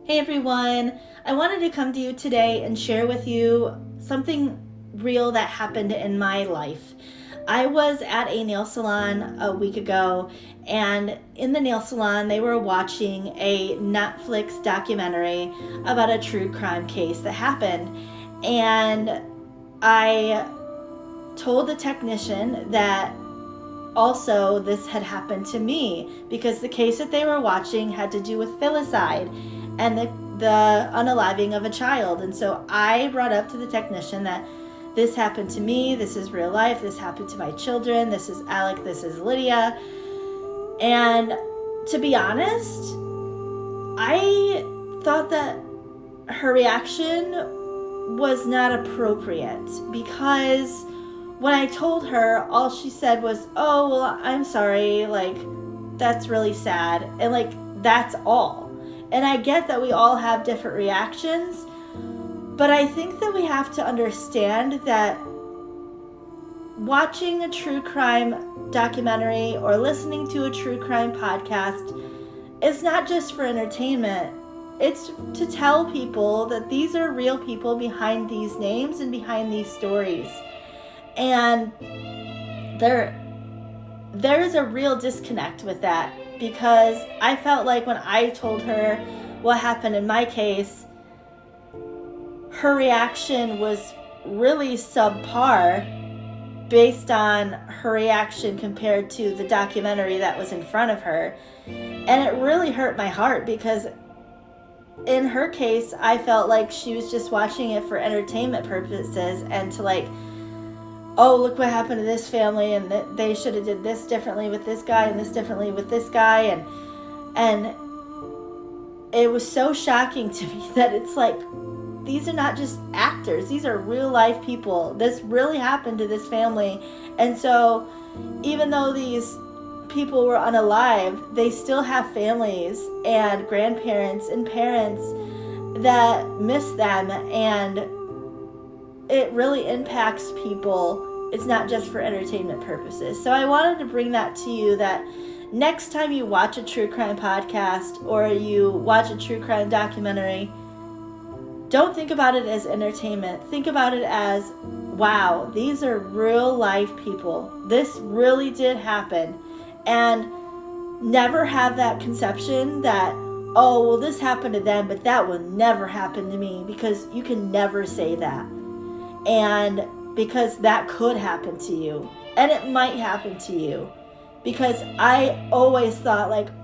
Hey everyone, I wanted to come to you today and share with you something real that happened in my life. I was at a nail salon a week ago, and in the nail salon, they were watching a Netflix documentary about a true crime case that happened. And I told the technician that also this had happened to me because the case that they were watching had to do with filicide and the unaliving of a child. And so I brought up to the technician that this happened to me, this is real life, this happened to my children, this is Alec, this is Lydia. And to be honest, I thought that her reaction was not appropriate because when I told her, all she said was, "Oh, well, I'm sorry, like, that's really sad." And, like, that's all. And I get that we all have different reactions, but I think that we have to understand that watching a true crime documentary or listening to a true crime podcast is not just for entertainment. It's to tell people that these are real people behind these names and behind these stories. And there is a real disconnect with that because I felt like when I told her what happened in my case, her reaction was really subpar based on her reaction compared to the documentary that was in front of her. And it really hurt my heart because in her case, I felt like she was just watching it for entertainment purposes and to like, oh, look what happened to this family, and they should have did this differently with this guy and this differently with this guy, and it was so shocking to me that it's like, these are not just actors, these are real life people. This really happened to this family. And so even though these people were unalive, they still have families and grandparents and parents that miss them, and it really impacts people. It's not just for entertainment purposes. So I wanted to bring that to you, that next time you watch a true crime podcast or you watch a true crime documentary, don't think about it as entertainment. Think about it as, wow, these are real life people. This really did happen. And never have that conception that, oh, well, this happened to them, but that will never happen to me, because you can never say that. And because that could happen to you, and it might happen to you, because I always thought like, oh,